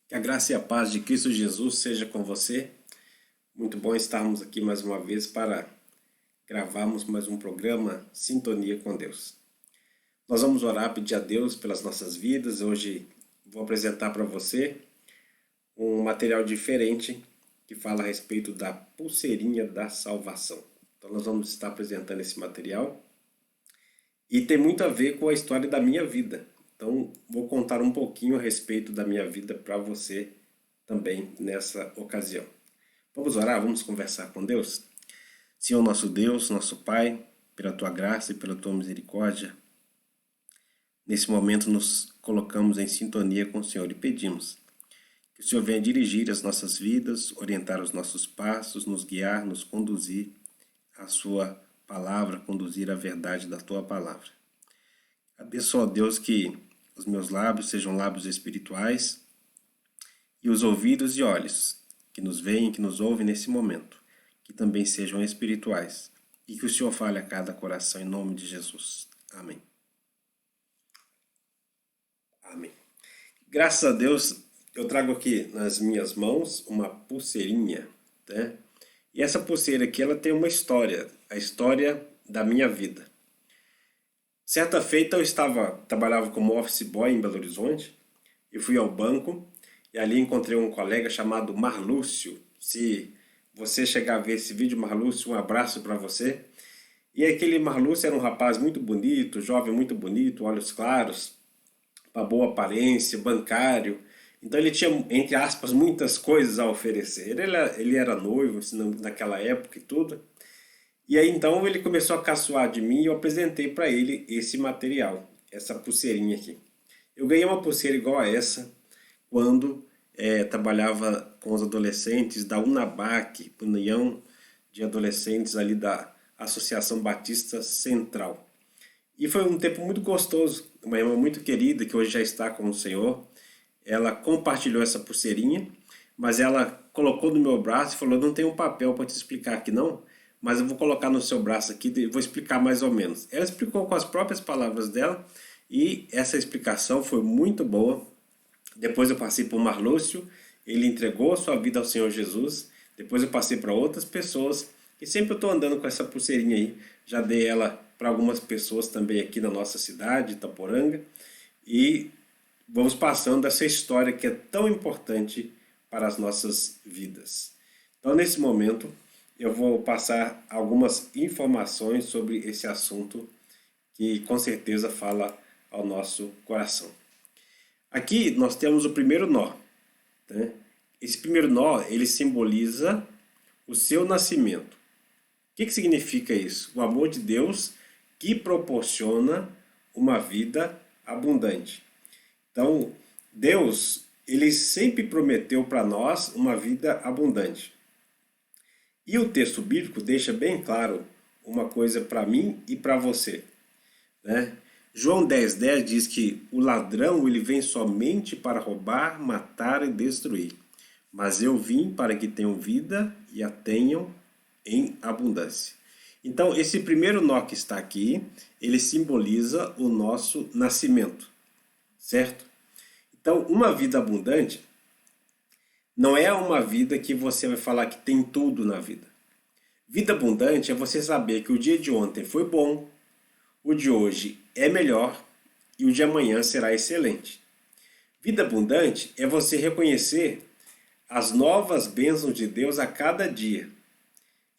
Que a graça e a paz de Cristo Jesus seja com você. Muito bom estarmos aqui mais uma vez para gravarmos mais um programa Sintonia com Deus. Nós vamos orar, pedir a Deus pelas nossas vidas. Hoje vou apresentar para você um material diferente que fala a respeito da pulseirinha da salvação. Então nós vamos estar apresentando esse material e tem muito a ver com a história da minha vida. Então, vou contar um pouquinho a respeito da minha vida para você também nessa ocasião. Vamos orar, vamos conversar com Deus? Senhor nosso Deus, nosso Pai, pela Tua graça e pela Tua misericórdia, nesse momento nos colocamos em sintonia com o Senhor e pedimos que o Senhor venha dirigir as nossas vidas, orientar os nossos passos, nos guiar, nos conduzir à Sua palavra, conduzir a verdade da Tua palavra. Abençoa, ó Deus, que os meus lábios sejam lábios espirituais e os ouvidos e olhos que nos veem, que nos ouvem nesse momento, que também sejam espirituais e que o Senhor fale a cada coração em nome de Jesus. Amém. Amém. Graças a Deus, eu trago aqui nas minhas mãos uma pulseirinha, né? E essa pulseira aqui, ela tem uma história, a história da minha vida. Certa feita trabalhava como office boy em Belo Horizonte e fui ao banco e ali encontrei um colega chamado Marlúcio. Se você chegar a ver esse vídeo, Marlúcio, um abraço para você. E aquele Marlúcio era um rapaz muito bonito, jovem muito bonito, olhos claros, uma boa aparência, bancário. Então ele tinha, entre aspas, muitas coisas a oferecer. Ele era noivo naquela época e tudo. E aí então ele começou a caçoar de mim e eu apresentei para ele esse material, essa pulseirinha aqui. Eu ganhei uma pulseira igual a essa quando trabalhava com os adolescentes da UNABAC, União de Adolescentes ali da Associação Batista Central. E foi um tempo muito gostoso, uma irmã muito querida que hoje já está com o Senhor. Ela compartilhou essa pulseirinha, mas ela colocou no meu braço e falou: não tem um papel para te explicar aqui não, mas eu vou colocar no seu braço aqui e vou explicar mais ou menos. Ela explicou com as próprias palavras dela e essa explicação foi muito boa. Depois eu passei por Marlúcio, ele entregou a sua vida ao Senhor Jesus. Depois eu passei para outras pessoas e sempre eu estou andando com essa pulseirinha aí. Já dei ela para algumas pessoas também aqui na nossa cidade, Itaporanga. E vamos passando essa história que é tão importante para as nossas vidas. Então, nesse momento, eu vou passar algumas informações sobre esse assunto que com certeza fala ao nosso coração. Aqui nós temos o primeiro nó, né? Esse primeiro nó, ele simboliza o seu nascimento. O que significa isso? O amor de Deus que proporciona uma vida abundante. Então, Deus, ele sempre prometeu para nós uma vida abundante. E o texto bíblico deixa bem claro uma coisa para mim e para você, né? João 10,10 diz que o ladrão ele vem somente para roubar, matar e destruir. Mas eu vim para que tenham vida e a tenham em abundância. Então, esse primeiro nó que está aqui, ele simboliza o nosso nascimento, certo? Então, uma vida abundante não é uma vida que você vai falar que tem tudo na vida. Vida abundante é você saber que o dia de ontem foi bom, o de hoje é melhor e o de amanhã será excelente. Vida abundante é você reconhecer as novas bênçãos de Deus a cada dia.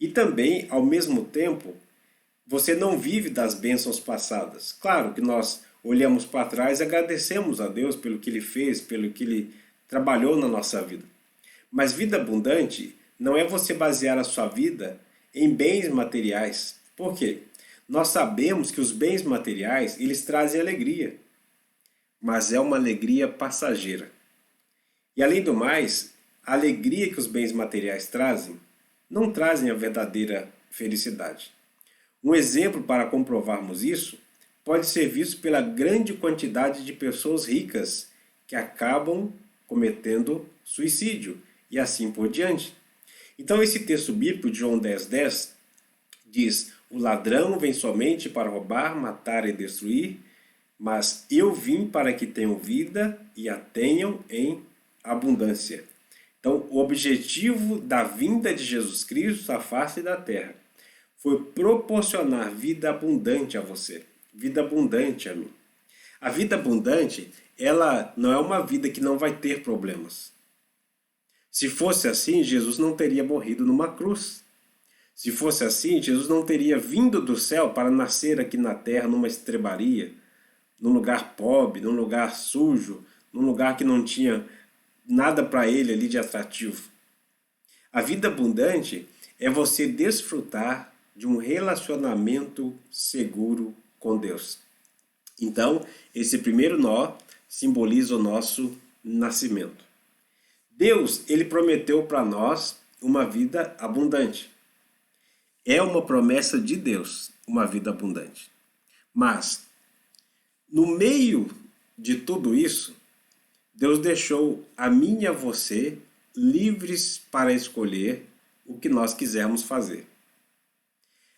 E também, ao mesmo tempo, você não vive das bênçãos passadas. Claro que nós olhamos para trás e agradecemos a Deus pelo que Ele fez, pelo que Ele trabalhou na nossa vida. Mas vida abundante não é você basear a sua vida em bens materiais. Por quê? Nós sabemos que os bens materiais, eles trazem alegria, mas é uma alegria passageira. E além do mais, a alegria que os bens materiais trazem, não trazem a verdadeira felicidade. Um exemplo para comprovarmos isso pode ser visto pela grande quantidade de pessoas ricas que acabam cometendo suicídio e assim por diante. Então esse texto bíblico de João 10,10 diz: o ladrão vem somente para roubar, matar e destruir, mas eu vim para que tenham vida e a tenham em abundância. Então, o objetivo da vinda de Jesus Cristo à face da terra foi proporcionar vida abundante a você, vida abundante a mim. A vida abundante, ela não é uma vida que não vai ter problemas. Se fosse assim, Jesus não teria morrido numa cruz. Se fosse assim, Jesus não teria vindo do céu para nascer aqui na terra numa estrebaria, num lugar pobre, num lugar sujo, num lugar que não tinha nada para ele ali de atrativo. A vida abundante é você desfrutar de um relacionamento seguro com Deus. Então, esse primeiro nó simboliza o nosso nascimento. Deus, ele prometeu para nós uma vida abundante. É uma promessa de Deus, uma vida abundante. Mas, no meio de tudo isso, Deus deixou a mim e a você livres para escolher o que nós quisermos fazer.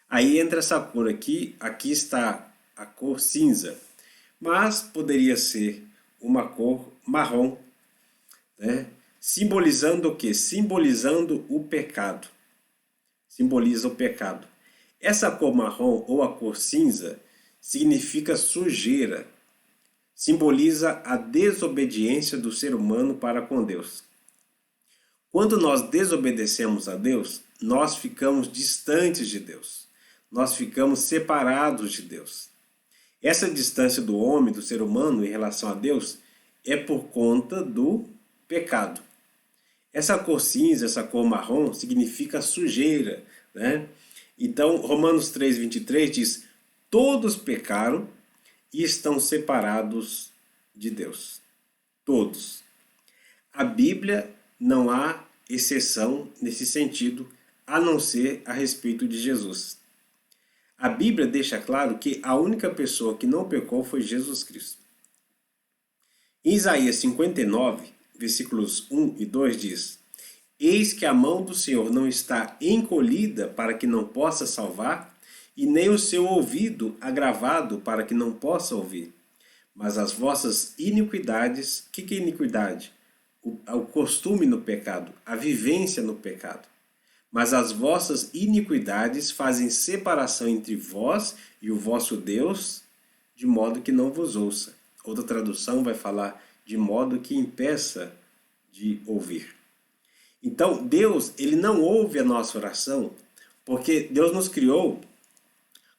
Aí entra essa cor aqui está a cor cinza, mas poderia ser uma cor marrom, né? Simbolizando o quê? Simbolizando o pecado. Simboliza o pecado. Essa cor marrom ou a cor cinza significa sujeira. Simboliza a desobediência do ser humano para com Deus. Quando nós desobedecemos a Deus, nós ficamos distantes de Deus. Nós ficamos separados de Deus. Essa distância do homem, do ser humano em relação a Deus, é por conta do pecado. Essa cor cinza, essa cor marrom, significa sujeira, né? Então, Romanos 3:23 diz: todos pecaram e estão separados de Deus. Todos. A Bíblia não há exceção nesse sentido, a não ser a respeito de Jesus. A Bíblia deixa claro que a única pessoa que não pecou foi Jesus Cristo. Em Isaías 59, versículos 1 e 2 diz: eis que a mão do Senhor não está encolhida para que não possa salvar, e nem o seu ouvido agravado para que não possa ouvir. Mas as vossas iniquidades, o que é iniquidade? O costume no pecado, a vivência no pecado. Mas as vossas iniquidades fazem separação entre vós e o vosso Deus, de modo que não vos ouça. Outra tradução vai falar de modo que impeça de ouvir. Então, Deus, ele não ouve a nossa oração, porque Deus nos criou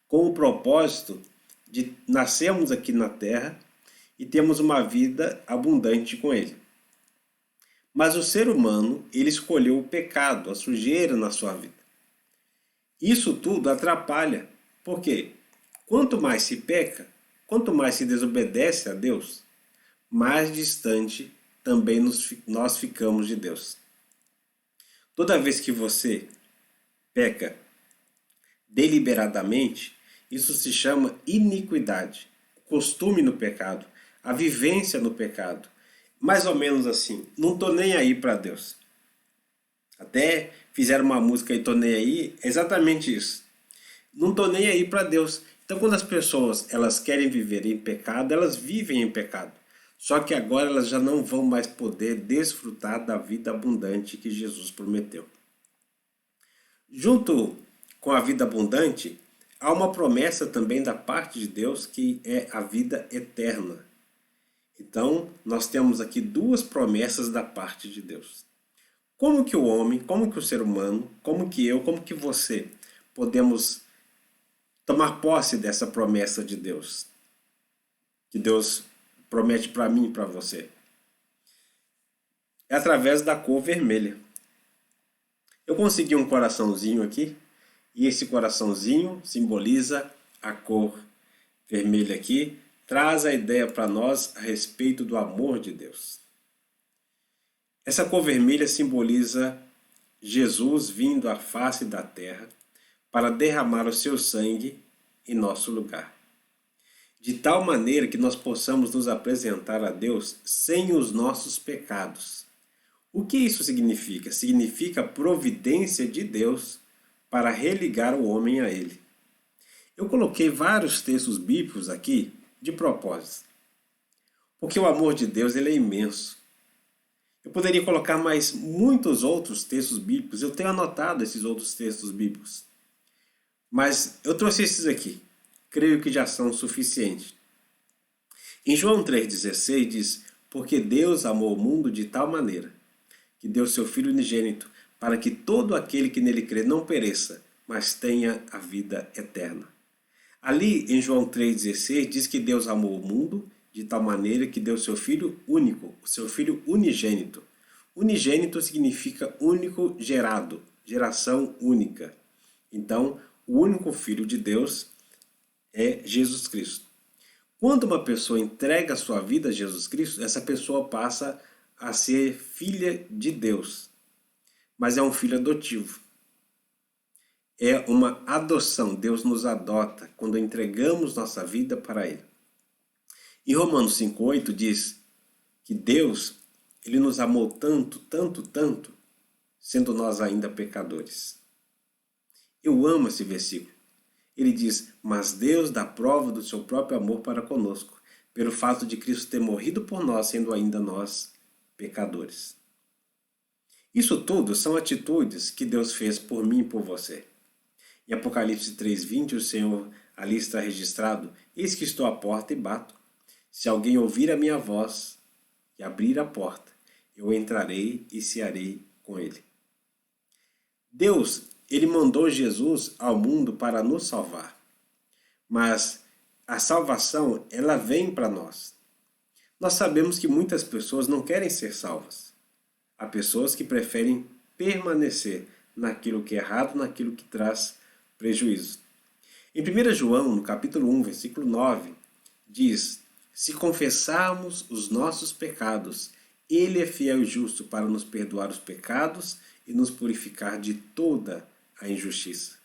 com o propósito de nascermos aqui na terra e termos uma vida abundante com Ele. Mas o ser humano, ele escolheu o pecado, a sujeira na sua vida. Isso tudo atrapalha. Por quê? Quanto mais se peca, quanto mais se desobedece a Deus, mais distante também nós ficamos de Deus. Toda vez que você peca deliberadamente, isso se chama iniquidade, costume no pecado, a vivência no pecado. Mais ou menos assim, não tô nem aí para Deus. Até fizeram uma música e tô nem aí, é exatamente isso. Não tô nem aí para Deus. Então quando as pessoas elas querem viver em pecado, elas vivem em pecado. Só que agora elas já não vão mais poder desfrutar da vida abundante que Jesus prometeu. Junto com a vida abundante, há uma promessa também da parte de Deus que é a vida eterna. Então, nós temos aqui duas promessas da parte de Deus. Como que o homem, como que o ser humano, como que eu, como que você podemos tomar posse dessa promessa de Deus? Que Deus promete para mim e para você. É através da cor vermelha. Eu consegui um coraçãozinho aqui, e esse coraçãozinho simboliza a cor vermelha aqui, traz a ideia para nós a respeito do amor de Deus. Essa cor vermelha simboliza Jesus vindo à face da terra para derramar o seu sangue em nosso lugar. De tal maneira que nós possamos nos apresentar a Deus sem os nossos pecados. O que isso significa? Significa a providência de Deus para religar o homem a Ele. Eu coloquei vários textos bíblicos aqui de propósito. Porque o amor de Deus ele é imenso. Eu poderia colocar mais muitos outros textos bíblicos, eu tenho anotado esses outros textos bíblicos, mas eu trouxe esses aqui. Creio que já são suficientes. Em João 3,16 diz: Porque Deus amou o mundo de tal maneira que deu seu Filho unigênito, para que todo aquele que nele crê não pereça, mas tenha a vida eterna. Ali em João 3,16 diz que Deus amou o mundo de tal maneira que deu seu Filho único, o seu Filho unigênito. Unigênito significa único gerado, geração única. Então, o único Filho de Deus é Jesus Cristo. Quando uma pessoa entrega a sua vida a Jesus Cristo, essa pessoa passa a ser filha de Deus, mas é um filho adotivo. É uma adoção, Deus nos adota quando entregamos nossa vida para Ele. Em Romanos 5,8 diz que Deus, Ele nos amou tanto, tanto, tanto, sendo nós ainda pecadores. Eu amo esse versículo. Ele diz: mas Deus dá prova do seu próprio amor para conosco, pelo fato de Cristo ter morrido por nós, sendo ainda nós pecadores. Isso tudo são atitudes que Deus fez por mim e por você. Em Apocalipse 3,20, o Senhor ali está registrado: eis que estou à porta e bato. Se alguém ouvir a minha voz e abrir a porta, eu entrarei e cearei com ele. Deus, Ele mandou Jesus ao mundo para nos salvar. Mas a salvação, ela vem para nós. Nós sabemos que muitas pessoas não querem ser salvas. Há pessoas que preferem permanecer naquilo que é errado, naquilo que traz prejuízo. Em 1 João, no capítulo 1, versículo 9, diz: se confessarmos os nossos pecados, Ele é fiel e justo para nos perdoar os pecados e nos purificar de toda a injustiça.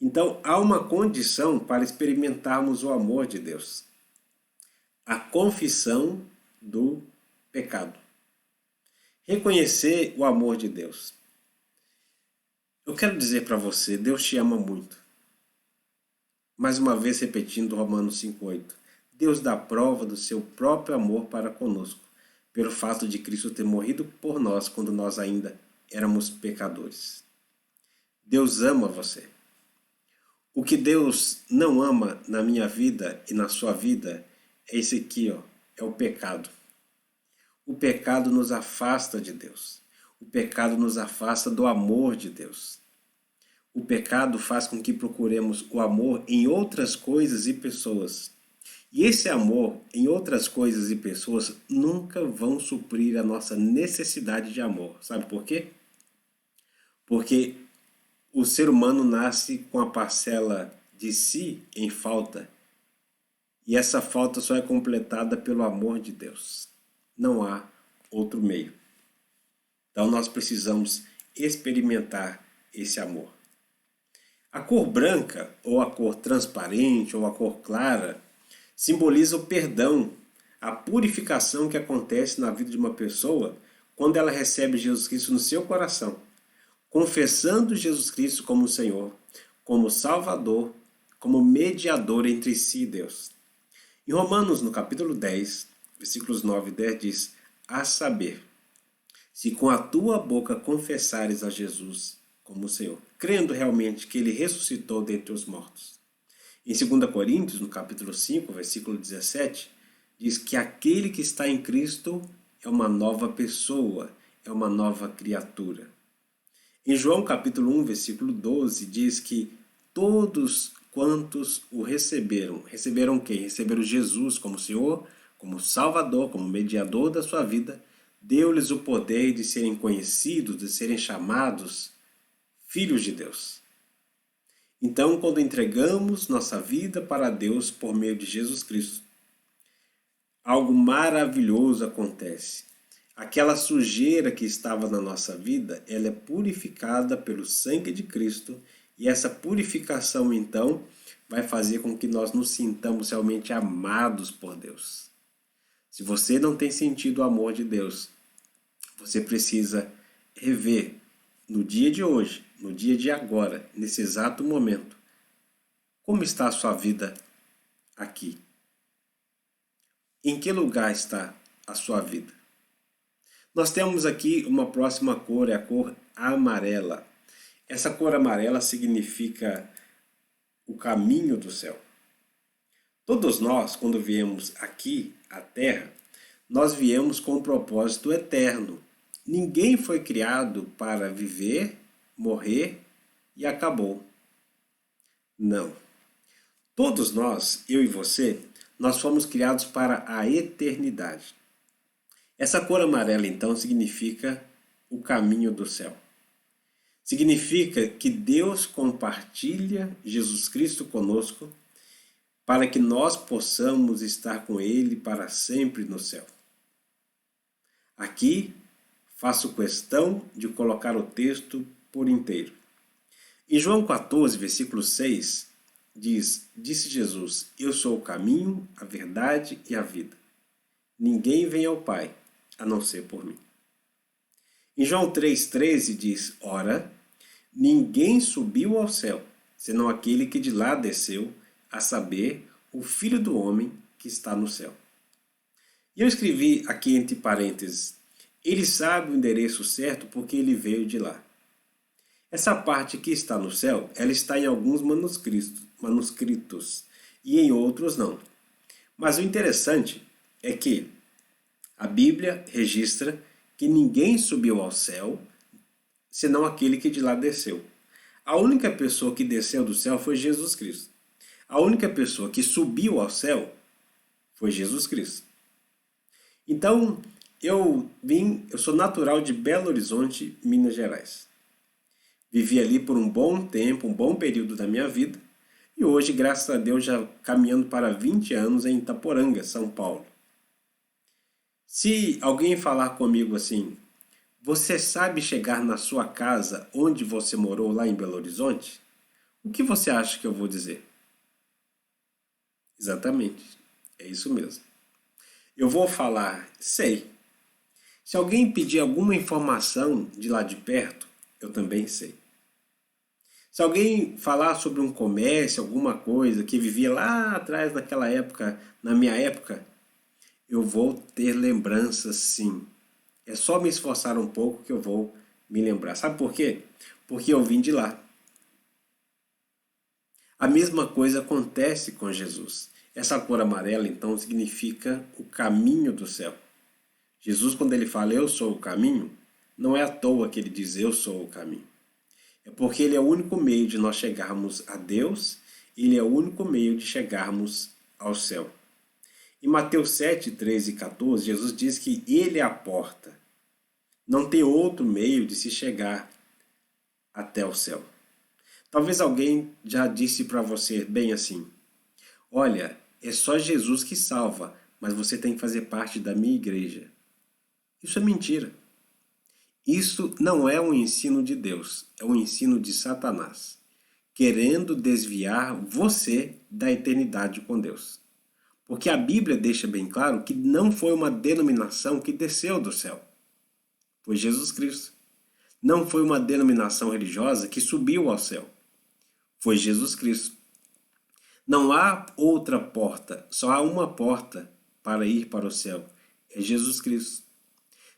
Então, há uma condição para experimentarmos o amor de Deus: a confissão do pecado. Reconhecer o amor de Deus. Eu quero dizer para você, Deus te ama muito. Mais uma vez repetindo Romanos 5,8. Deus dá prova do seu próprio amor para conosco, pelo fato de Cristo ter morrido por nós quando nós ainda éramos pecadores. Deus ama você. O que Deus não ama na minha vida e na sua vida é esse aqui, ó, é o pecado. O pecado nos afasta de Deus. O pecado nos afasta do amor de Deus. O pecado faz com que procuremos o amor em outras coisas e pessoas. E esse amor em outras coisas e pessoas nunca vão suprir a nossa necessidade de amor. Sabe por quê? Porque o ser humano nasce com a parcela de si em falta. E essa falta só é completada pelo amor de Deus. Não há outro meio. Então nós precisamos experimentar esse amor. A cor branca, ou a cor transparente, ou a cor clara, simboliza o perdão, a purificação que acontece na vida de uma pessoa quando ela recebe Jesus Cristo no seu coração, confessando Jesus Cristo como Senhor, como Salvador, como mediador entre si e Deus. Em Romanos, no capítulo 10, versículos 9 e 10, diz: a saber, se com a tua boca confessares a Jesus como Senhor, crendo realmente que Ele ressuscitou dentre os mortos. Em 2 Coríntios, no capítulo 5, versículo 17, diz que aquele que está em Cristo é uma nova pessoa, é uma nova criatura. Em João capítulo 1, versículo 12, diz que todos quantos o receberam, receberam quem? Receberam Jesus como Senhor, como Salvador, como mediador da sua vida, deu-lhes o poder de serem conhecidos, de serem chamados filhos de Deus. Então, quando entregamos nossa vida para Deus por meio de Jesus Cristo, algo maravilhoso acontece. Aquela sujeira que estava na nossa vida, ela é purificada pelo sangue de Cristo, e essa purificação, então, vai fazer com que nós nos sintamos realmente amados por Deus. Se você não tem sentido o amor de Deus, você precisa rever no dia de hoje, no dia de agora, nesse exato momento, como está a sua vida aqui? Em que lugar está a sua vida? Nós temos aqui uma próxima cor, é a cor amarela. Essa cor amarela significa o caminho do céu. Todos nós, quando viemos aqui à Terra, nós viemos com um propósito eterno. Ninguém foi criado para viver, morrer e acabou. Não. Todos nós, eu e você, nós fomos criados para a eternidade. Essa cor amarela, então, significa o caminho do céu. Significa que Deus compartilha Jesus Cristo conosco para que nós possamos estar com Ele para sempre no céu. Aqui, faço questão de colocar o texto por inteiro. Em João 14, versículo 6, disse Jesus, eu sou o caminho, a verdade e a vida. Ninguém vem ao Pai, a não ser por mim. Em João 3,13 diz, ora, ninguém subiu ao céu, senão aquele que de lá desceu, a saber, o Filho do Homem que está no céu. E eu escrevi aqui entre parênteses, ele sabe o endereço certo porque ele veio de lá. Essa parte que está no céu, ela está em alguns manuscritos e em outros não. Mas o interessante é que a Bíblia registra que ninguém subiu ao céu, senão aquele que de lá desceu. A única pessoa que desceu do céu foi Jesus Cristo. A única pessoa que subiu ao céu foi Jesus Cristo. Então, eu sou natural de Belo Horizonte, Minas Gerais. Vivi ali por um bom tempo, um bom período da minha vida, e hoje, graças a Deus, já caminhando para 20 anos em Itaporanga, São Paulo. Se alguém falar comigo assim, você sabe chegar na sua casa onde você morou lá em Belo Horizonte? O que você acha que eu vou dizer? Exatamente, é isso mesmo. Eu vou falar, sei. Se alguém pedir alguma informação de lá de perto, eu também sei. Se alguém falar sobre um comércio, alguma coisa que vivia lá atrás naquela época, na minha época, eu vou ter lembranças sim. É só me esforçar um pouco que eu vou me lembrar. Sabe por quê? Porque eu vim de lá. A mesma coisa acontece com Jesus. Essa cor amarela, então, significa o caminho do céu. Jesus, quando ele fala eu sou o caminho, não é à toa que ele diz eu sou o caminho. É porque ele é o único meio de nós chegarmos a Deus, ele é o único meio de chegarmos ao céu. Em Mateus 7, 13 e 14, Jesus diz que ele é a porta. Não tem outro meio de se chegar até o céu. Talvez alguém já disse para você bem assim, olha, é só Jesus que salva, mas você tem que fazer parte da minha igreja. Isso é mentira. Isso não é um ensino de Deus, é um ensino de Satanás, querendo desviar você da eternidade com Deus. Porque a Bíblia deixa bem claro que não foi uma denominação que desceu do céu. Foi Jesus Cristo. Não foi uma denominação religiosa que subiu ao céu. Foi Jesus Cristo. Não há outra porta, só há uma porta para ir para o céu. É Jesus Cristo.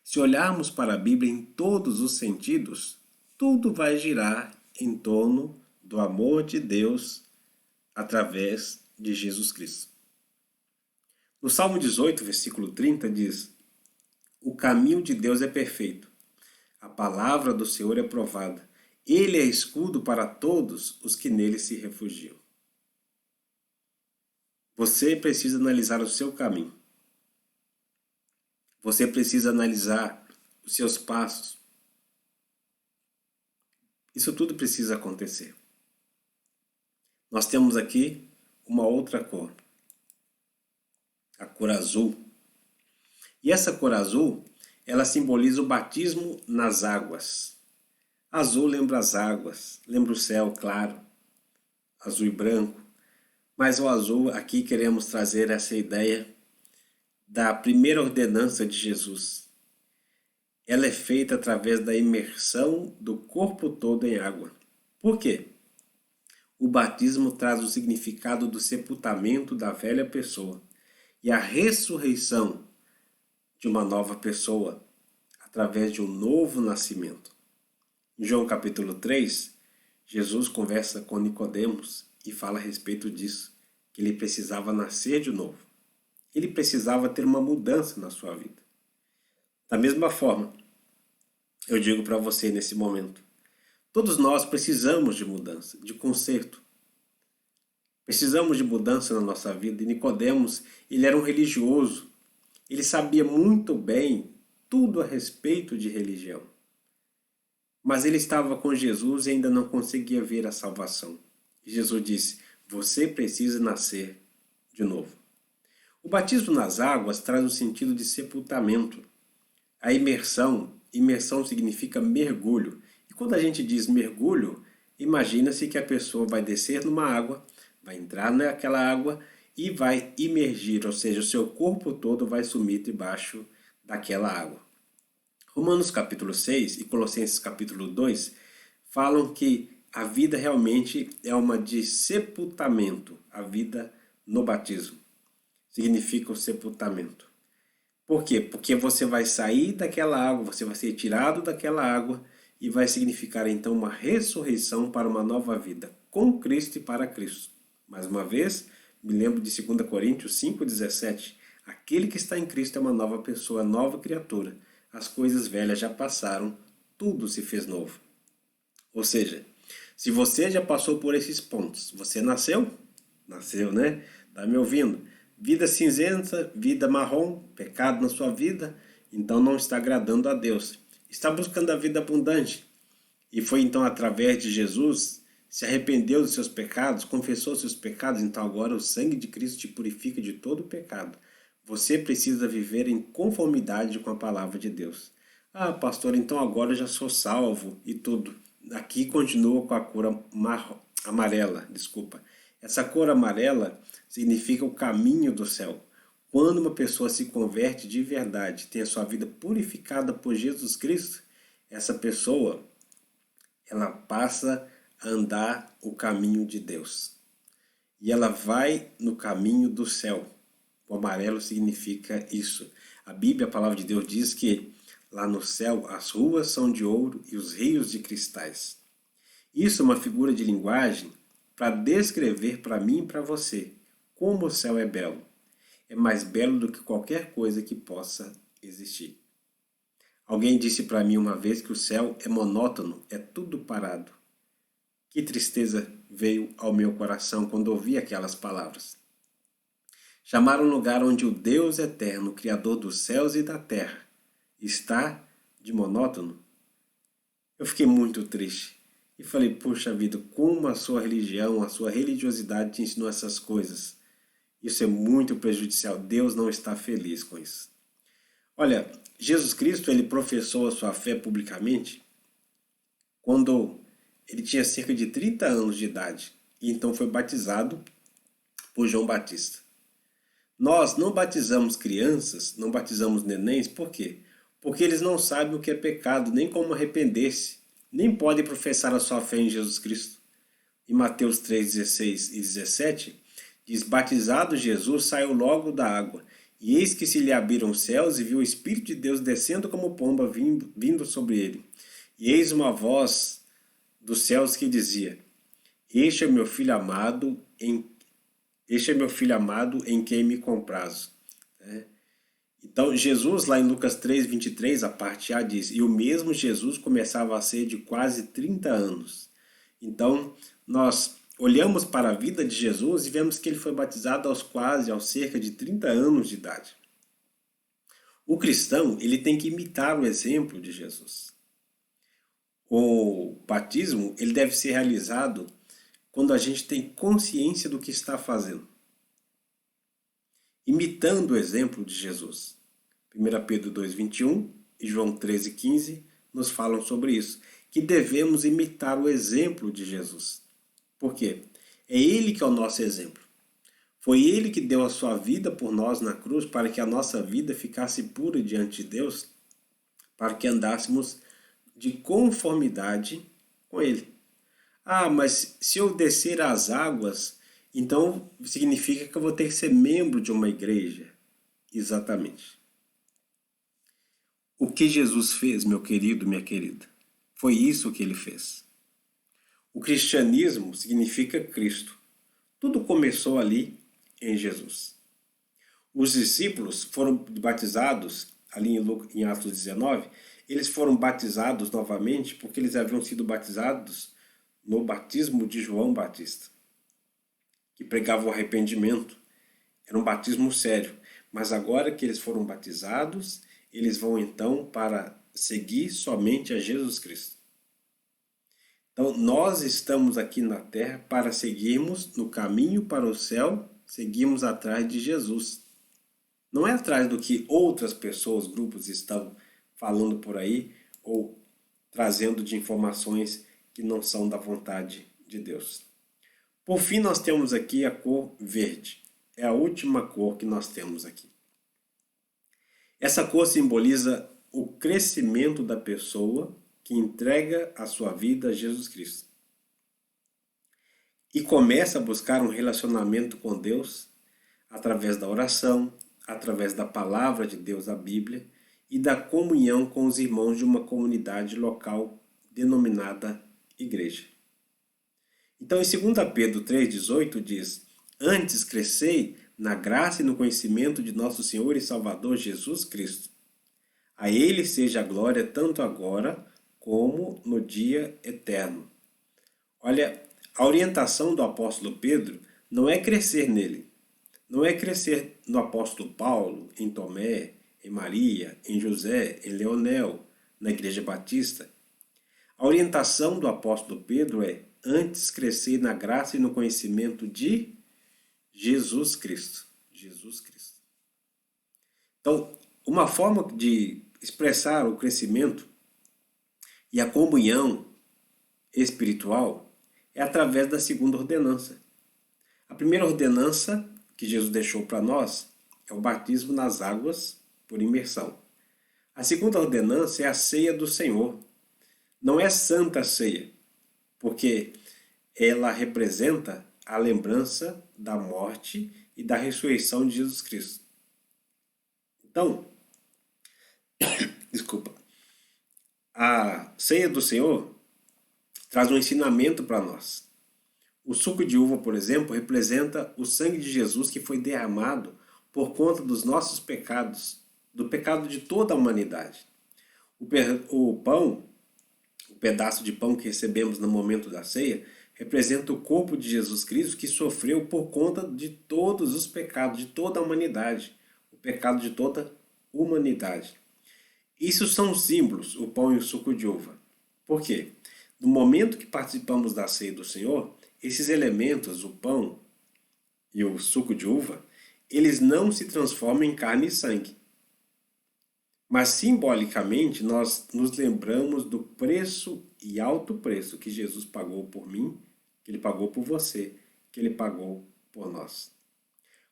Se olharmos para a Bíblia em todos os sentidos, tudo vai girar em torno do amor de Deus através de Jesus Cristo. No Salmo 18, versículo 30 diz, o caminho de Deus é perfeito, a palavra do Senhor é provada, ele é escudo para todos os que nele se refugiam. Você precisa analisar o seu caminho. Você precisa analisar os seus passos. Isso tudo precisa acontecer. Nós temos aqui uma outra cor. A cor azul. E essa cor azul, ela simboliza o batismo nas águas. Azul lembra as águas, lembra o céu claro, azul e branco. Mas o azul, aqui queremos trazer essa ideia da primeira ordenança de Jesus. Ela é feita através da imersão do corpo todo em água. Por quê? O batismo traz o significado do sepultamento da velha pessoa e a ressurreição de uma nova pessoa através de um novo nascimento. Em João capítulo 3, Jesus conversa com Nicodemos e fala a respeito disso, que ele precisava nascer de novo. Ele precisava ter uma mudança na sua vida. Da mesma forma, eu digo para você nesse momento, todos nós precisamos de mudança, de conserto. Precisamos de mudança na nossa vida. E Nicodemos, ele era um religioso. Ele sabia muito bem tudo a respeito de religião. Mas ele estava com Jesus e ainda não conseguia ver a salvação. E Jesus disse, você precisa nascer de novo. O batismo nas águas traz o sentido de sepultamento. A imersão significa mergulho. E quando a gente diz mergulho, imagina-se que a pessoa vai descer numa água, vai entrar naquela água e vai imergir, ou seja, o seu corpo todo vai sumir debaixo daquela água. Romanos capítulo 6 e Colossenses capítulo 2 falam que a vida realmente é uma de sepultamento, a vida no batismo. Significa o sepultamento. Por quê? Porque você vai sair daquela água, você vai ser tirado daquela água e vai significar então uma ressurreição para uma nova vida, com Cristo e para Cristo. Mais uma vez, me lembro de 2 Coríntios 5,17. Aquele que está em Cristo é uma nova pessoa, nova criatura. As coisas velhas já passaram, tudo se fez novo. Ou seja, se você já passou por esses pontos, você nasceu? Nasceu, né? Está me ouvindo? Vida cinzenta, vida marrom, pecado na sua vida, então não está agradando a Deus. Está buscando a vida abundante. E foi então através de Jesus, se arrependeu dos seus pecados, confessou seus pecados, então agora o sangue de Cristo te purifica de todo o pecado. Você precisa viver em conformidade com a palavra de Deus. Ah, pastor, então agora eu já sou salvo e tudo. Aqui continua com a cor amarela, desculpa. Essa cor amarela significa o caminho do céu. Quando uma pessoa se converte de verdade, tem a sua vida purificada por Jesus Cristo, essa pessoa, ela passa a andar o caminho de Deus. E ela vai no caminho do céu. O amarelo significa isso. A Bíblia, a palavra de Deus, diz que lá no céu as ruas são de ouro e os rios de cristais. Isso é uma figura de linguagem para descrever para mim e para você como o céu é belo. É mais belo do que qualquer coisa que possa existir. Alguém disse para mim uma vez que o céu é monótono, é tudo parado. Que tristeza veio ao meu coração quando ouvi aquelas palavras. Chamar um lugar onde o Deus eterno, Criador dos céus e da terra, está de monótono? Eu fiquei muito triste e falei, puxa vida, como a sua religião, a sua religiosidade te ensinou essas coisas. Isso é muito prejudicial, Deus não está feliz com isso. Olha, Jesus Cristo, ele professou a sua fé publicamente quando ele tinha cerca de 30 anos de idade e então foi batizado por João Batista. Nós não batizamos crianças, não batizamos nenéns, por quê? Porque eles não sabem o que é pecado, nem como arrepender-se, nem podem professar a sua fé em Jesus Cristo. Em Mateus 3, 16 e 17, diz, batizado Jesus saiu logo da água, e eis que se lhe abriram os céus e viu o Espírito de Deus descendo como pomba vindo sobre ele. E eis uma voz dos céus que dizia, este é meu filho amado em quem me comprazo. Então, Jesus, lá em Lucas 3, 23, a parte A diz, e o mesmo Jesus começava a ser de quase 30 anos. Então, nós olhamos para a vida de Jesus e vemos que ele foi batizado aos cerca de 30 anos de idade. O cristão, ele tem que imitar o exemplo de Jesus. O batismo, ele deve ser realizado quando a gente tem consciência do que está fazendo. Imitando o exemplo de Jesus. 1 Pedro 2,21 e João 13,15 nos falam sobre isso, que devemos imitar o exemplo de Jesus. Por quê? É Ele que é o nosso exemplo. Foi Ele que deu a sua vida por nós na cruz para que a nossa vida ficasse pura diante de Deus, para que andássemos de conformidade com Ele. Ah, mas se eu descer às águas, então significa que eu vou ter que ser membro de uma igreja. Exatamente. O que Jesus fez, meu querido, minha querida? Foi isso que ele fez. O cristianismo significa Cristo. Tudo começou ali em Jesus. Os discípulos foram batizados, ali em Atos 19, eles foram batizados novamente porque eles haviam sido batizados no batismo de João Batista, que pregava o arrependimento. Era um batismo sério. Mas agora que eles foram batizados, eles vão então para seguir somente a Jesus Cristo. Então, nós estamos aqui na terra para seguirmos no caminho para o céu, seguimos atrás de Jesus. Não é atrás do que outras pessoas, grupos estão falando por aí ou trazendo de informações que não são da vontade de Deus. Por fim, nós temos aqui a cor verde. É a última cor que nós temos aqui. Essa cor simboliza o crescimento da pessoa que entrega a sua vida a Jesus Cristo e começa a buscar um relacionamento com Deus através da oração, através da palavra de Deus, a Bíblia, e da comunhão com os irmãos de uma comunidade local denominada igreja. Então, em 2 Pedro 3,18 diz: Antes crescei na graça e no conhecimento de nosso Senhor e Salvador Jesus Cristo. A Ele seja a glória tanto agora como no dia eterno. Olha, a orientação do apóstolo Pedro não é crescer nele, não é crescer no apóstolo Paulo, em Tomé, em Maria, em José, em Leonel, na Igreja Batista. A orientação do apóstolo Pedro é antes crescer na graça e no conhecimento de Jesus Cristo. Jesus Cristo. Então, uma forma de expressar o crescimento e a comunhão espiritual é através da segunda ordenança. A primeira ordenança que Jesus deixou para nós é o batismo nas águas por imersão. A segunda ordenança é a ceia do Senhor. Não é santa ceia, porque ela representa a lembrança da morte e da ressurreição de Jesus Cristo. Então, a ceia do Senhor traz um ensinamento para nós. O suco de uva, por exemplo, representa o sangue de Jesus que foi derramado por conta dos nossos pecados, do pecado de toda a humanidade. O pão, o pedaço de pão que recebemos no momento da ceia, representa o corpo de Jesus Cristo que sofreu por conta de todos os pecados de toda a humanidade, o pecado de toda a humanidade. Isso são símbolos, o pão e o suco de uva. Por quê? No momento que participamos da ceia do Senhor, esses elementos, o pão e o suco de uva, eles não se transformam em carne e sangue. Mas simbolicamente nós nos lembramos do preço e alto preço que Jesus pagou por mim, que ele pagou por você, que ele pagou por nós.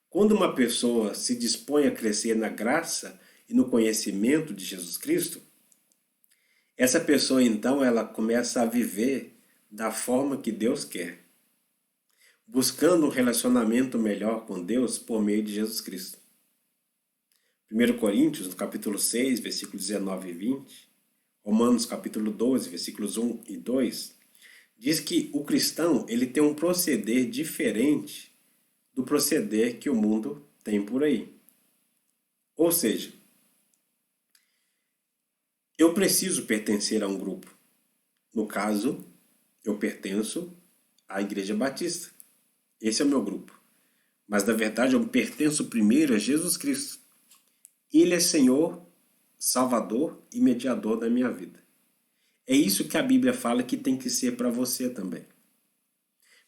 Quando uma pessoa se dispõe a crescer na graça e no conhecimento de Jesus Cristo, essa pessoa então ela começa a viver da forma que Deus quer, buscando um relacionamento melhor com Deus por meio de Jesus Cristo. 1 Coríntios, no capítulo 6, versículos 19 e 20, Romanos, capítulo 12, versículos 1 e 2, diz que o cristão ele tem um proceder diferente do proceder que o mundo tem por aí. Ou seja, eu preciso pertencer a um grupo. No caso, eu pertenço à Igreja Batista. Esse é o meu grupo. Mas, na verdade, eu pertenço primeiro a Jesus Cristo. Ele é Senhor, Salvador e mediador da minha vida. É isso que a Bíblia fala que tem que ser para você também.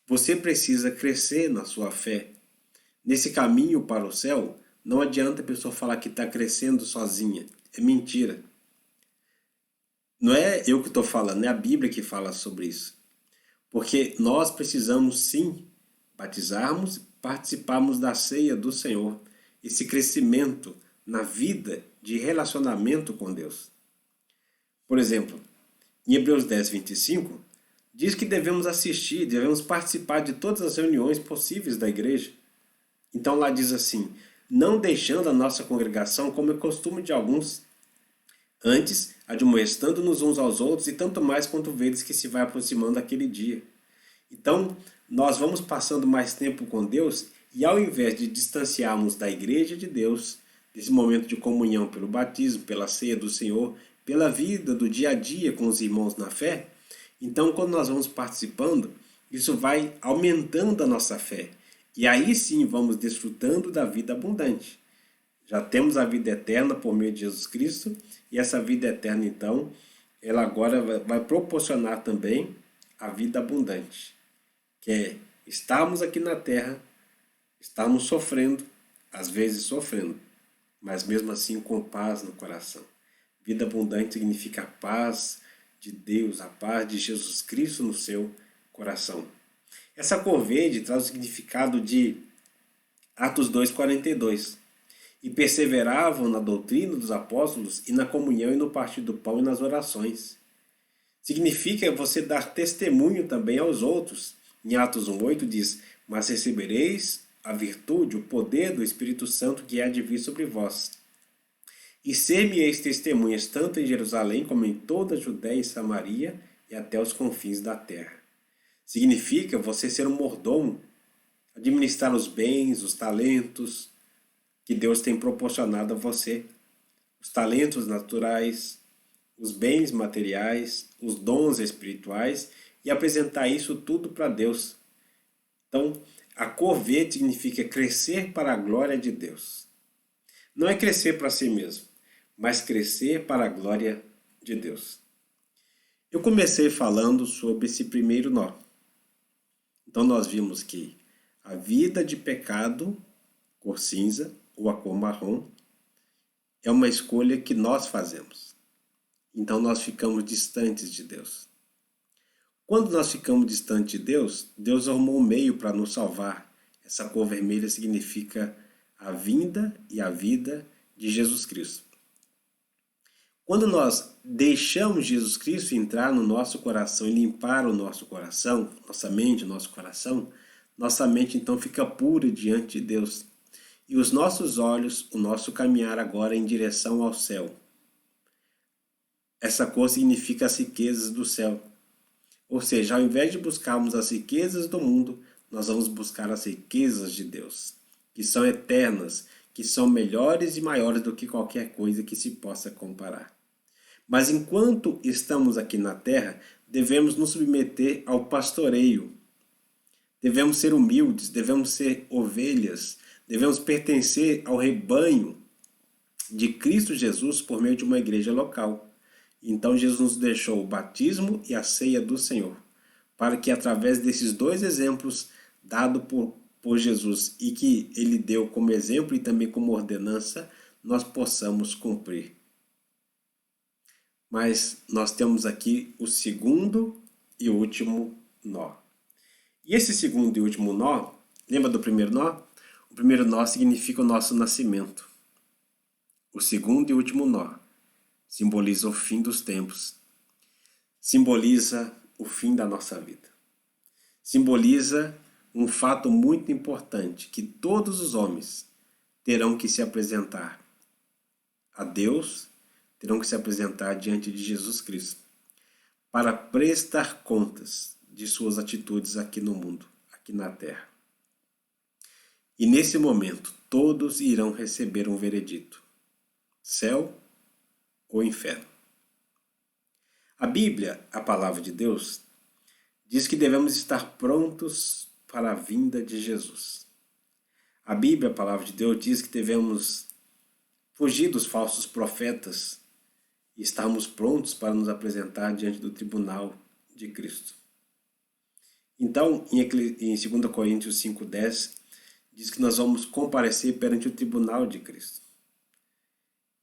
Você precisa crescer na sua fé. Nesse caminho para o céu, não adianta a pessoa falar que está crescendo sozinha. É mentira. Não é eu que estou falando, é a Bíblia que fala sobre isso. Porque nós precisamos sim batizarmos, participarmos da ceia do Senhor. Esse crescimento na vida de relacionamento com Deus. Por exemplo, em Hebreus 10, 25, diz que devemos assistir, devemos participar de todas as reuniões possíveis da igreja. Então lá diz assim, não deixando a nossa congregação como é costume de alguns, Antes, admoestando-nos uns aos outros, e tanto mais quanto vedes que se vai aproximando aquele dia. Então, nós vamos passando mais tempo com Deus e ao invés de distanciarmos da igreja de Deus, desse momento de comunhão pelo batismo, pela ceia do Senhor, pela vida do dia a dia com os irmãos na fé, então quando nós vamos participando, isso vai aumentando a nossa fé. E aí sim vamos desfrutando da vida abundante. Já temos a vida eterna por meio de Jesus Cristo, e essa vida eterna então, ela agora vai proporcionar também a vida abundante, que é estarmos aqui na terra, estarmos sofrendo, às vezes sofrendo, mas mesmo assim com paz no coração. Vida abundante significa a paz de Deus, a paz de Jesus Cristo no seu coração. Essa cor verde traz o significado de Atos 2,42. E perseveravam na doutrina dos apóstolos e na comunhão e no partir do pão e nas orações. Significa você dar testemunho também aos outros. Em Atos 1,8 diz, mas recebereis a virtude, o poder do Espírito Santo que há de vir sobre vós. E ser-me-eis testemunhas tanto em Jerusalém como em toda a Judéia e Samaria e até os confins da terra. Significa você ser um mordomo, administrar os bens, os talentos que Deus tem proporcionado a você, os talentos naturais, os bens materiais, os dons espirituais e apresentar isso tudo para Deus. Então, a cor verde significa crescer para a glória de Deus. Não é crescer para si mesmo, mas crescer para a glória de Deus. Eu comecei falando sobre esse primeiro nó. Então nós vimos que a vida de pecado, cor cinza, ou a cor marrom, é uma escolha que nós fazemos. Então nós ficamos distantes de Deus. Quando nós ficamos distantes de Deus, Deus arrumou um meio para nos salvar. Essa cor vermelha significa a vinda e a vida de Jesus Cristo. Quando nós deixamos Jesus Cristo entrar no nosso coração e limpar o nosso coração, nossa mente, nosso coração, nossa mente então fica pura diante de Deus. E os nossos olhos, o nosso caminhar agora em direção ao céu. Essa cor significa as riquezas do céu. Ou seja, ao invés de buscarmos as riquezas do mundo, nós vamos buscar as riquezas de Deus, que são eternas, que são melhores e maiores do que qualquer coisa que se possa comparar. Mas enquanto estamos aqui na terra, devemos nos submeter ao pastoreio. Devemos ser humildes, devemos ser ovelhas, devemos pertencer ao rebanho de Cristo Jesus por meio de uma igreja local. Então Jesus nos deixou o batismo e a ceia do Senhor, para que através desses dois exemplos dados por Jesus e que ele deu como exemplo e também como ordenança, nós possamos cumprir. Mas nós temos aqui o segundo e último nó. E esse segundo e último nó, lembra do primeiro nó? O primeiro nó significa o nosso nascimento. O segundo e último nó simboliza o fim dos tempos. Simboliza o fim da nossa vida. Simboliza um fato muito importante, que todos os homens terão que se apresentar a Deus, terão que se apresentar diante de Jesus Cristo, para prestar contas de suas atitudes aqui no mundo, aqui na terra. E nesse momento, todos irão receber um veredito: céu ou inferno. A Bíblia, a palavra de Deus, diz que devemos estar prontos para a vinda de Jesus. A Bíblia, a palavra de Deus, diz que devemos fugir dos falsos profetas e estarmos prontos para nos apresentar diante do tribunal de Cristo. Então, em 2 Coríntios 5,10, diz que nós vamos comparecer perante o tribunal de Cristo.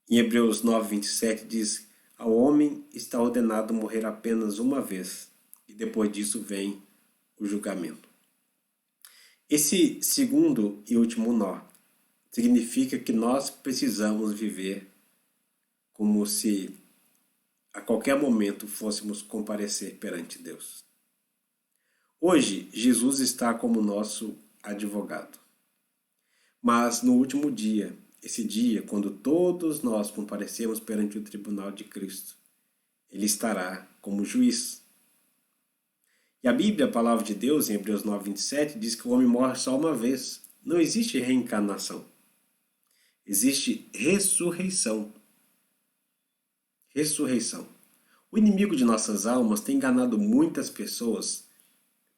Em Hebreus 9,27 diz: ao homem está ordenado morrer apenas uma vez, e depois disso vem o julgamento. Esse segundo e último nó significa que nós precisamos viver como se a qualquer momento fôssemos comparecer perante Deus. Hoje, Jesus está como nosso advogado. Mas no último dia, esse dia, quando todos nós comparecemos perante o tribunal de Cristo, ele estará como juiz. E a Bíblia, a palavra de Deus, em Hebreus 9:27, diz que o homem morre só uma vez. Não existe reencarnação. Existe ressurreição. Ressurreição. O inimigo de nossas almas tem enganado muitas pessoas,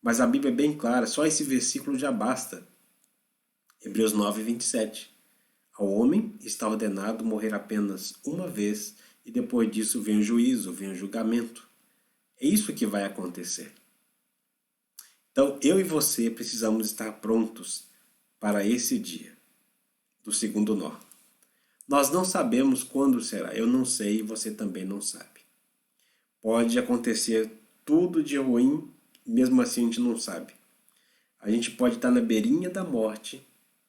mas a Bíblia é bem clara, só esse versículo já basta. Hebreus 9:27. Ao homem está ordenado morrer apenas uma vez e depois disso vem o juízo, vem o julgamento. É isso que vai acontecer. Então, eu e você precisamos estar prontos para esse dia do segundo nó. Nós não sabemos quando será, eu não sei e você também não sabe. Pode acontecer tudo de ruim, mesmo assim a gente não sabe. A gente pode estar na beirinha da morte,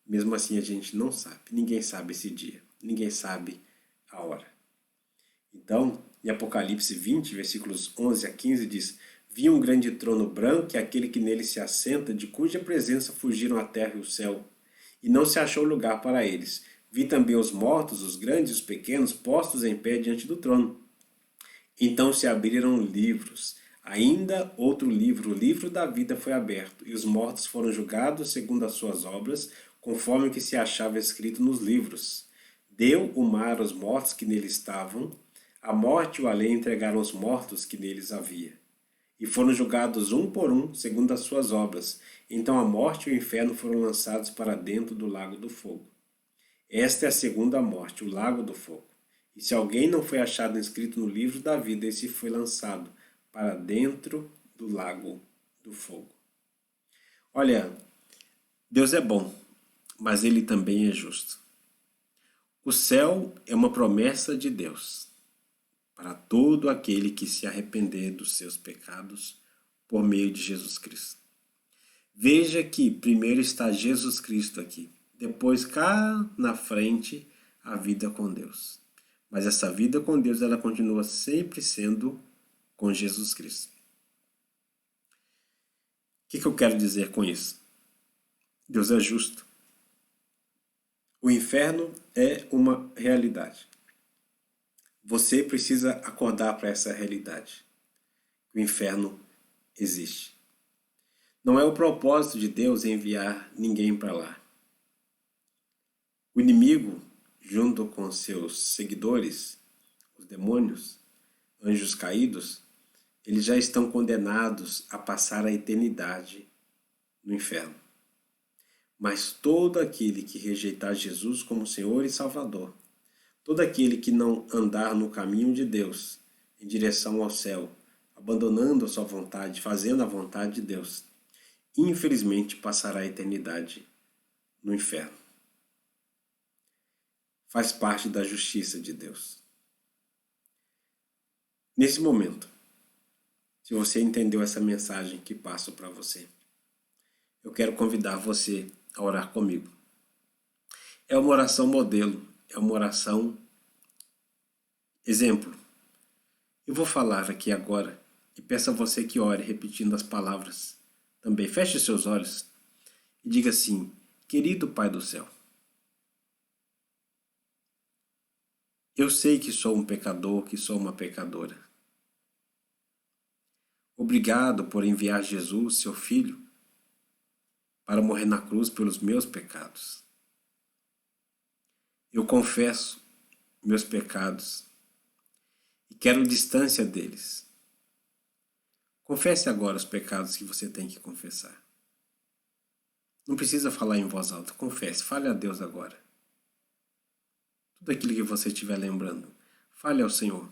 mesmo assim a gente não sabe. Ninguém sabe esse dia, ninguém sabe a hora. Então, em Apocalipse 20, versículos 11 a 15, diz: Vi um grande trono branco e aquele que nele se assenta, de cuja presença fugiram a terra e o céu, e não se achou lugar para eles. Vi também os mortos, os grandes e os pequenos, postos em pé diante do trono. Então se abriram livros. Ainda outro livro, o livro da vida, foi aberto, e os mortos foram julgados segundo as suas obras, conforme o que se achava escrito nos livros. Deu o mar aos mortos que nele estavam, a morte e o além entregaram os mortos que neles havia. E foram julgados um por um, segundo as suas obras. Então a morte e o inferno foram lançados para dentro do lago do fogo. Esta é a segunda morte, o lago do fogo. E se alguém não foi achado inscrito no livro da vida, esse foi lançado para dentro do lago do fogo. Olha, Deus é bom, mas Ele também é justo. O céu é uma promessa de Deus para todo aquele que se arrepender dos seus pecados por meio de Jesus Cristo. Veja que primeiro está Jesus Cristo aqui, depois cá na frente a vida com Deus. Mas essa vida com Deus, ela continua sempre sendo com Jesus Cristo. O que eu quero dizer com isso? Deus é justo. O inferno é uma realidade. Você precisa acordar para essa realidade. O inferno existe. Não é o propósito de Deus enviar ninguém para lá. O inimigo, junto com seus seguidores, os demônios, anjos caídos, eles já estão condenados a passar a eternidade no inferno. Mas todo aquele que rejeitar Jesus como Senhor e Salvador, todo aquele que não andar no caminho de Deus, em direção ao céu, abandonando a sua vontade, fazendo a vontade de Deus, infelizmente passará a eternidade no inferno. Faz parte da justiça de Deus. Nesse momento, se você entendeu essa mensagem que passo para você, eu quero convidar você a orar comigo. É uma oração modelo, é uma oração exemplo. Eu vou falar aqui agora e peço a você que ore repetindo as palavras. Também feche seus olhos e diga assim: querido Pai do céu, eu sei que sou um pecador, que sou uma pecadora. Obrigado por enviar Jesus, seu Filho, para morrer na cruz pelos meus pecados. Eu confesso meus pecados e quero distância deles. Confesse agora os pecados que você tem que confessar. Não precisa falar em voz alta, confesse, fale a Deus agora. Tudo aquilo que você estiver lembrando, fale ao Senhor.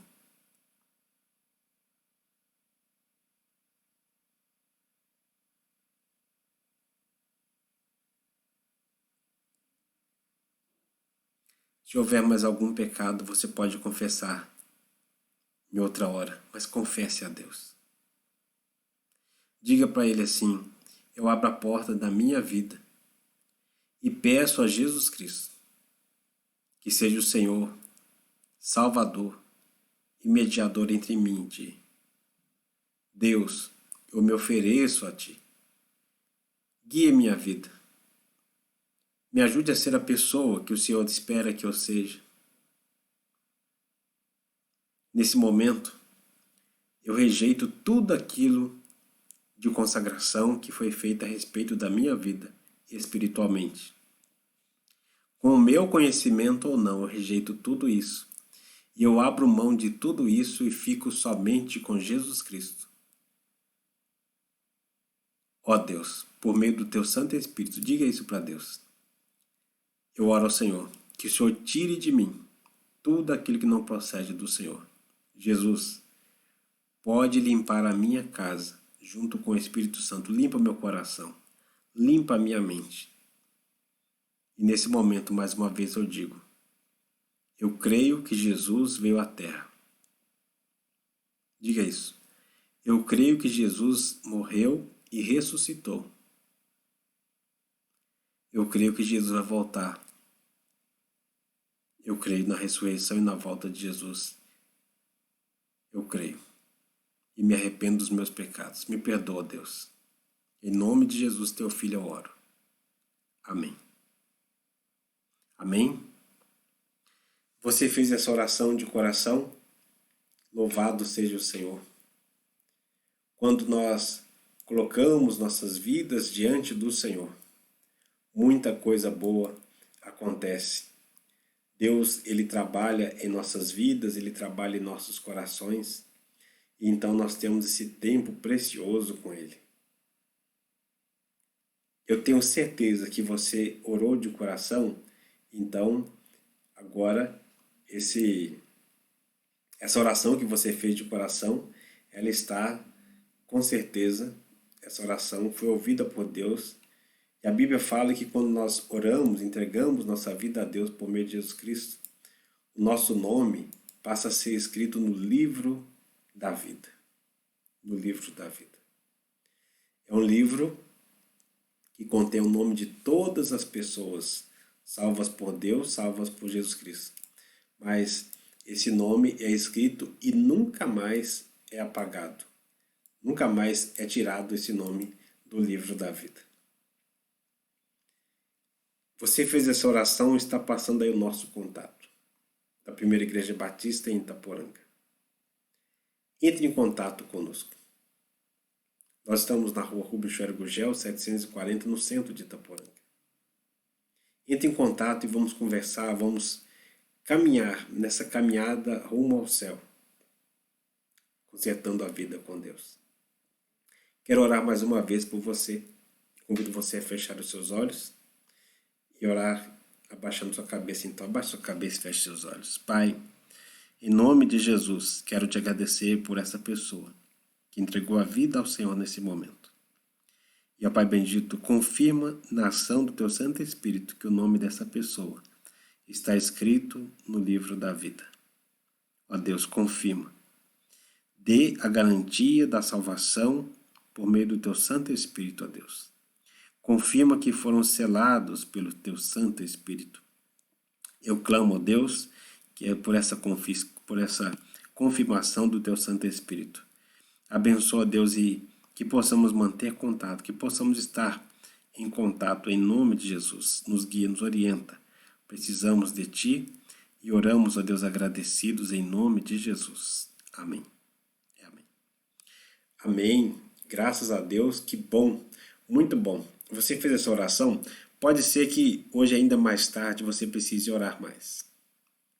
Se houver mais algum pecado, você pode confessar em outra hora, mas confesse a Deus. Diga para Ele assim: eu abro a porta da minha vida e peço a Jesus Cristo que seja o Senhor, Salvador e mediador entre mim e ti. Deus, eu me ofereço a ti. Guia minha vida. Me ajude a ser a pessoa que o Senhor espera que eu seja. Nesse momento, eu rejeito tudo aquilo de consagração que foi feito a respeito da minha vida espiritualmente. Com o meu conhecimento ou não, eu rejeito tudo isso. E eu abro mão de tudo isso e fico somente com Jesus Cristo. Ó Deus, por meio do Teu Santo Espírito, diga isso para Deus. Eu oro ao Senhor, que o Senhor tire de mim tudo aquilo que não procede do Senhor. Jesus, pode limpar a minha casa, junto com o Espírito Santo. Limpa meu coração, limpa a minha mente. E nesse momento, mais uma vez eu digo, eu creio que Jesus veio à Terra. Diga isso. Eu creio que Jesus morreu e ressuscitou. Eu creio que Jesus vai voltar. Eu creio na ressurreição e na volta de Jesus. Eu creio. E me arrependo dos meus pecados. Me perdoa, Deus. Em nome de Jesus, teu Filho, eu oro. Amém. Amém? Você fez essa oração de coração? Louvado seja o Senhor. Quando nós colocamos nossas vidas diante do Senhor, muita coisa boa acontece. Deus, Ele trabalha em nossas vidas, Ele trabalha em nossos corações, e então nós temos esse tempo precioso com Ele. Eu tenho certeza que você orou de coração, então agora essa oração que você fez de coração, ela está, com certeza, essa oração foi ouvida por Deus. E a Bíblia fala que quando nós oramos, entregamos nossa vida a Deus por meio de Jesus Cristo, o nosso nome passa a ser escrito no livro da vida. No livro da vida. É um livro que contém o nome de todas as pessoas salvas por Deus, salvas por Jesus Cristo. Mas esse nome é escrito e nunca mais é apagado. Nunca mais é tirado esse nome do livro da vida. Você fez essa oração e está passando aí o nosso contato, da Primeira Igreja Batista em Itaporanga. Entre em contato conosco. Nós estamos na rua Rubens Schwer Gugel, 740, no centro de Itaporanga. Entre em contato e vamos conversar, vamos caminhar nessa caminhada rumo ao céu, consertando a vida com Deus. Quero orar mais uma vez por você. Convido você a fechar os seus olhos e orar abaixando sua cabeça. Então, abaixe sua cabeça e feche seus olhos. Pai, em nome de Jesus, quero te agradecer por essa pessoa que entregou a vida ao Senhor nesse momento. E, ó Pai bendito, confirma na ação do Teu Santo Espírito que o nome dessa pessoa está escrito no livro da vida. Ó Deus, confirma. Dê a garantia da salvação por meio do Teu Santo Espírito, ó Deus. Confirma que foram selados pelo Teu Santo Espírito. Eu clamo, ó Deus, que é por essa confirmação do Teu Santo Espírito. Abençoa, Deus, e que possamos manter contato, que possamos estar em contato em nome de Jesus. Nos guia, nos orienta. Precisamos de Ti e oramos, ó Deus, agradecidos em nome de Jesus. Amém. Amém. Amém. Graças a Deus, que bom, muito bom. Você fez essa oração? Pode ser que hoje, ainda mais tarde, você precise orar mais.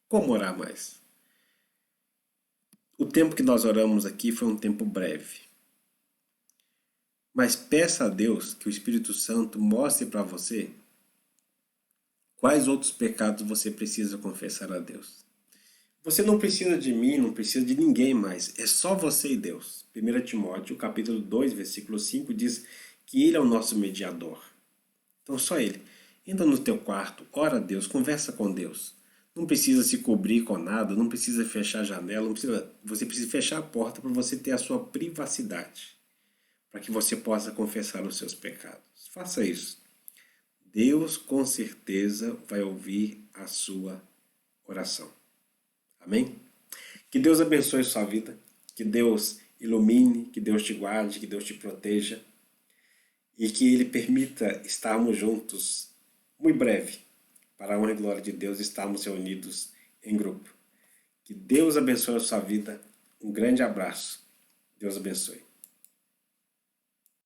Como orar mais? O tempo que nós oramos aqui foi um tempo breve. Mas peça a Deus que o Espírito Santo mostre para você quais outros pecados você precisa confessar a Deus. Você não precisa de mim, não precisa de ninguém mais. É só você e Deus. 1 Timóteo, capítulo 2, versículo 5, diz que Ele é o nosso mediador. Então só Ele. Entra no teu quarto, ora a Deus, conversa com Deus. Não precisa se cobrir com nada, não precisa fechar a janela, você precisa fechar a porta para você ter a sua privacidade. Para que você possa confessar os seus pecados. Faça isso. Deus com certeza vai ouvir a sua oração. Amém? Que Deus abençoe sua vida, que Deus ilumine, que Deus te guarde, que Deus te proteja e que Ele permita estarmos juntos muito breve, para a honra e glória de Deus, estarmos reunidos em grupo. Que Deus abençoe a sua vida. Um grande abraço. Deus abençoe.